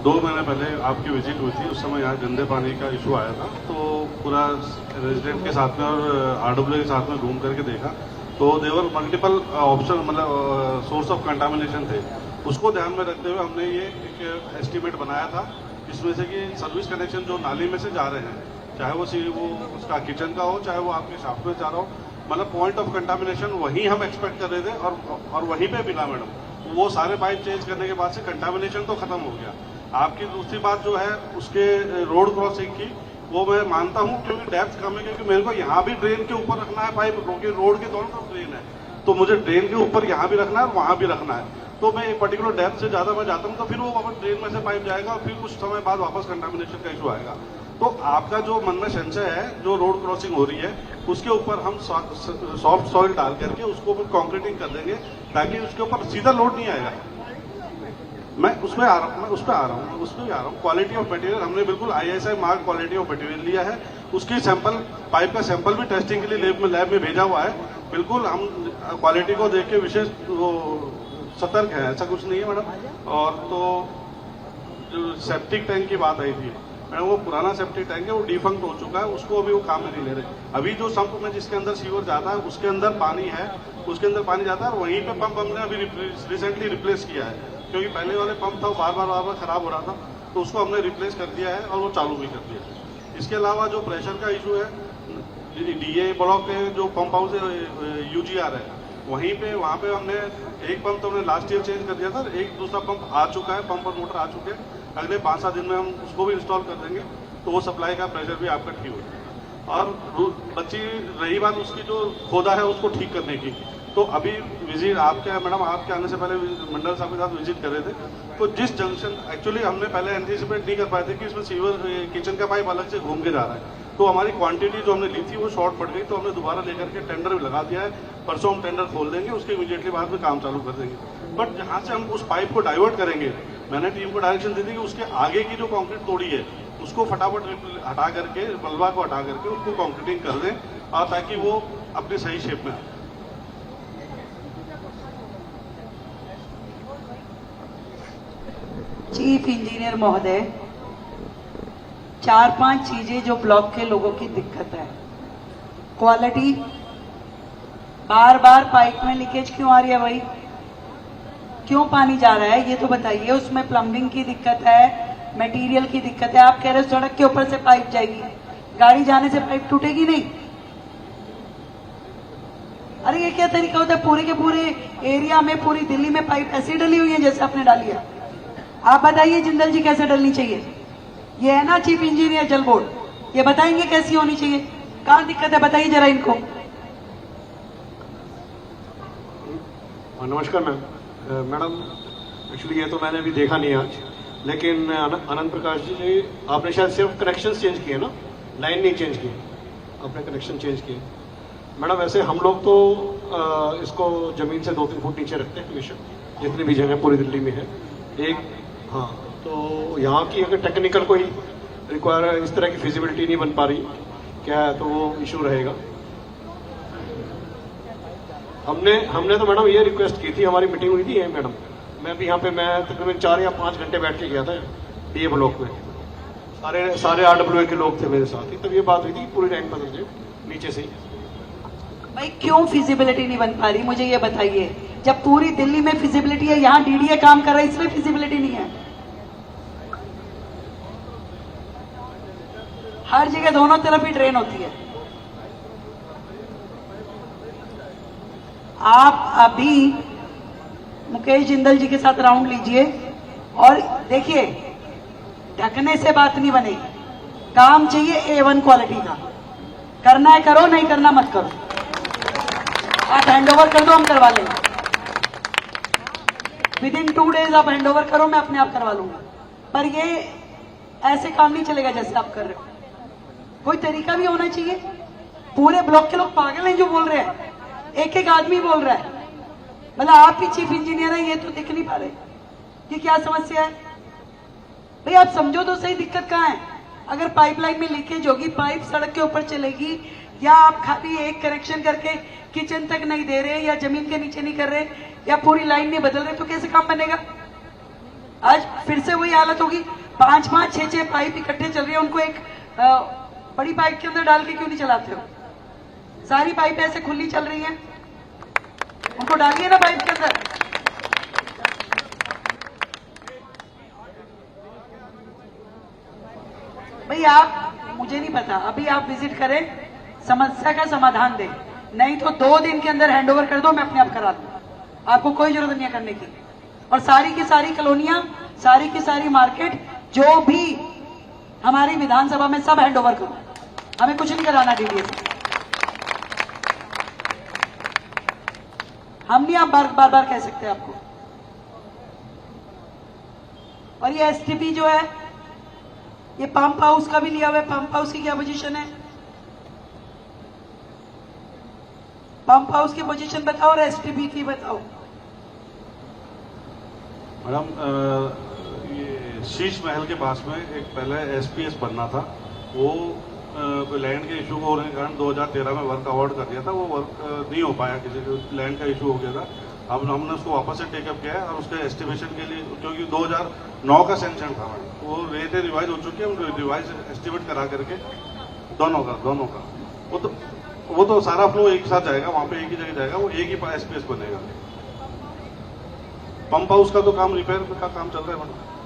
2 महीने पहले आपकी विजिट हुई थी, उस समय यहाँ गंदे पानी का इशू आया था। तो पूरा रेजिडेंट के साथ में और आरडब्ल्यू के साथ में घूम करके देखा तो देवर मल्टीपल ऑप्शन मतलब सोर्स ऑफ कंटामिनेशन थे। उसको ध्यान में रखते हुए हमने ये एक एस्टिमेट बनाया था, इसमें से कि सर्विस कनेक्शन जो नाली में से जा रहे हैं, चाहे वो उसका किचन का हो, चाहे वो आपके शाफ्ट में जा रहा हो, मतलब पॉइंट ऑफ कंटामिनेशन वहीं हम एक्सपेक्ट कर रहे थे और वहीं पे मिला मैडम। वो सारे पाइप चेंज करने के बाद से कंटामिनेशन तो खत्म हो गया। आपकी दूसरी बात जो है उसके रोड क्रॉसिंग की, वो मैं मानता हूँ क्योंकि डेप्थ कम है, क्योंकि मेरे को यहाँ भी ड्रेन के ऊपर रखना है पाइप, क्योंकि रोड के दोनों तरफ ड्रेन है, तो मुझे ड्रेन के ऊपर यहाँ भी रखना है और वहाँ भी रखना है। तो मैं एक पर्टिकुलर डेप्थ से ज्यादा मैं जाता हूँ तो फिर वो वापस ड्रेन में से पाइप जाएगा और फिर कुछ समय बाद वापस कंटामिनेशन का इशू आएगा। तो आपका जो मन में संशय है, जो रोड क्रॉसिंग हो रही है उसके ऊपर हम सॉफ्ट सॉइल डाल करके उसको फिर कॉन्क्रीटिंग कर देंगे ताकि उसके ऊपर सीधा लोड नहीं आएगा। मैं उसमें आ रहा हूँ। क्वालिटी ऑफ मटेरियल हमने बिल्कुल ISI mark quality of material लिया है। उसकी सैंपल, पाइप का सैंपल भी टेस्टिंग के लिए लैब में भेजा हुआ है। बिल्कुल हम क्वालिटी को देख के विशेष सतर्क है, ऐसा कुछ नहीं है मैडम। और तो जो सेप्टिक टैंक की बात आई थी मैडम, वो पुराना सेप्टिक टैंक है, वो डिफंक्ट हो चुका है, उसको अभी वो काम में नहीं ले रहे। अभी जो संप में जिसके अंदर सीवर जाता है उसके अंदर पानी है, उसके अंदर पानी जाता है और वहीं पे पंप हमने अभी रिसेंटली रिप्लेस किया है, क्योंकि पहले वाले पंप था वो बार बार खराब हो रहा था, तो उसको हमने रिप्लेस कर दिया है और वो चालू भी कर दिया है। इसके अलावा जो प्रेशर का इशू है, DA ब्लॉक के जो पंप हाउस है UGR है, वहाँ पे हमने एक पंप तो हमने लास्ट ईयर चेंज कर दिया था, एक दूसरा पंप आ चुका है, पंप और मोटर आ चुके हैं। अगले 5-7 दिन में हम उसको भी इंस्टॉल कर देंगे, तो वो सप्लाई का प्रेशर भी आपका ठीक हो जाएगा। और बच्ची रही बात उसकी जो खोदा है उसको ठीक करने की, तो अभी विजिट आपके मैडम आपके आने से पहले मंडल साहब के साथ विजिट कर रहे थे, तो जिस जंक्शन एक्चुअली हमने पहले एंटीसिपेट नहीं कर पाए थे कि इसमें सीवर किचन का पाइप अलग से घूम के जा रहा है, तो हमारी क्वांटिटी जो हमने ली थी वो शॉर्ट पड़ गई, तो हमने दोबारा लेकर के टेंडर भी लगा दिया है। परसों हम टेंडर खोल देंगे, उसके इमीडिएटली बाद में काम चालू कर देंगे। बट जहाँ से हम उस पाइप को डाइवर्ट करेंगे, मैंने टीम को डायरेक्शन दी थी कि उसके आगे की जो कंक्रीट तोड़ी है उसको फटाफट हटा करके, मलबा को हटा करके उसको कंक्रीटिंग कर दें, और ताकि वो अपनी सही शेप में आए। चीफ इंजीनियर महोदय, 4-5 चीजें जो ब्लॉक के लोगों की दिक्कत है। क्वालिटी, बार बार पाइप में लीकेज क्यों आ रही है भाई? क्यों पानी जा रहा है ये तो बताइए। उसमें प्लम्बिंग की दिक्कत है, मटेरियल की दिक्कत है। आप कह रहे हो सड़क के ऊपर से पाइप जाएगी, गाड़ी जाने से पाइप टूटेगी नहीं? अरे ये क्या तरीका होता है? पूरे के पूरे एरिया में, पूरी दिल्ली में पाइप ऐसी डली हुई है जैसे आपने डाली है। आप बताइए जिंदल जी कैसे डलनी चाहिए? ये है ना चीफ इंजीनियर जल बोर्ड, ये बताएंगे कैसी होनी चाहिए? कहाँ दिक्कत है बताइए जरा इनको। नमस्कार मैडम, एक्चुअली ये तो मैंने अभी देखा नहीं आज, लेकिन आनंद प्रकाश जी आपने शायद सिर्फ कनेक्शन चेंज किए ना, लाइन नहीं चेंज की, आपने कनेक्शन चेंज किए। मैडम वैसे हम लोग तो इसको जमीन से 2-3 फुट नीचे रखते हैं हमेशा, जितनी भी जगह पूरी दिल्ली में है। एक हाँ, तो यहाँ की अगर टेक्निकल कोई रिक्वायर इस तरह की फिजिबिलिटी नहीं बन पा रही क्या है, तो वो इशू रहेगा। हमने तो मैडम ये रिक्वेस्ट की थी, हमारी मीटिंग हुई थी मैडम, मैं भी यहाँ पे मैं तकरीबन 4 या 5 घंटे बैठ के गया था DA ब्लॉक में, सारे RWA के लोग थे मेरे साथ ही, तब ये बात हुई थी पूरी लाइन बदल जाए नीचे से ही। भाई क्यों फिजिबिलिटी नहीं बन पा रही मुझे ये बताइए? जब पूरी दिल्ली में फिजिबिलिटी है, यहाँ DDA काम कर रहा है इसमें फिजिबिलिटी नहीं है। हर जगह दोनों तरफ ही ड्रेन होती है। आप अभी मुकेश जिंदल जी के साथ राउंड लीजिए और देखिए, ढकने से बात नहीं बनेगी। काम चाहिए A1 क्वालिटी का। करना है करो, नहीं करना मत करो। आप हैंडओवर कर दो, हम करवा लेंगे। विदिन 2 डेज आप हैंडओवर करो, मैं अपने आप करवा लूंगा। पर ये ऐसे काम नहीं चलेगा जैसे आप कर रहे हो। कोई तरीका भी होना चाहिए। पूरे ब्लॉक के लोग पागल हैं जो बोल रहे हैं, एक आदमी बोल रहा है। मतलब आप ही चीफ इंजीनियर हैं, ये तो देख नहीं पा रहे कि क्या समस्या है। भाई आप समझो तो सही, दिक्कत कहाँ है? अगर पाइपलाइन में लीकेज होगी, पाइप सड़क के ऊपर चलेगी, या आप खाली एक कनेक्शन करके किचन तक नहीं दे रहे, या जमीन के नीचे नहीं कर रहे, या पूरी लाइन नहीं बदल रहे, तो कैसे काम बनेगा? आज फिर से वही हालत होगी, 5-5, 6-6 पाइप इकट्ठे चल रही है, उनको एक बड़ी पाइप के अंदर डाल के क्यों नहीं चलाते हो? सारी पाइप ऐसे खुली चल रही है, उनको डालिए ना पाइप के अंदर। भाई आप, मुझे नहीं पता, अभी आप विजिट करें, समस्या का समाधान दें, नहीं तो 2 दिन के अंदर हैंडओवर कर दो, मैं अपने आप करा दूं, आपको कोई जरूरत नहीं है करने की। और सारी की सारी कॉलोनियां, सारी की सारी मार्केट, जो भी हमारी विधानसभा में, सब हैंडओवर करो, हमें कुछ नहीं कराना डीडीए से। हम नहीं आप बार बार कह सकते आपको। और ये एसटीपी जो है, ये पंप हाउस का भी लिया हुआ है, पंप हाउस की क्या पोजीशन है? पंप हाउस की पोजीशन बताओ और एसटीपी की बताओ। मैडम ये शीश महल के पास में एक पहले एसपीएस बनना था, वो कोई लैंड के इशू होने के कारण 2013 में वर्क अवार्ड कर दिया था, वो वर्क नहीं हो पाया, किसी को लैंड का इशू हो गया था। अब हमने उसको वापस से टेकअप किया है और उसके एस्टिमेशन के लिए, क्योंकि 2009 का सेंक्शन था मैडम, वो रेटें रिवाइज हो चुकी है, हम रिवाइज एस्टिमेट करा करके दोनों का वो तो सारा फ्लो एक साथ जाएगा, वहां पे एक ही जगह जाएगा, वो एक ही एसपीएस बनेगा। पंप हाउस का तो काम, रिपेयर का काम चल रहा है मैडम।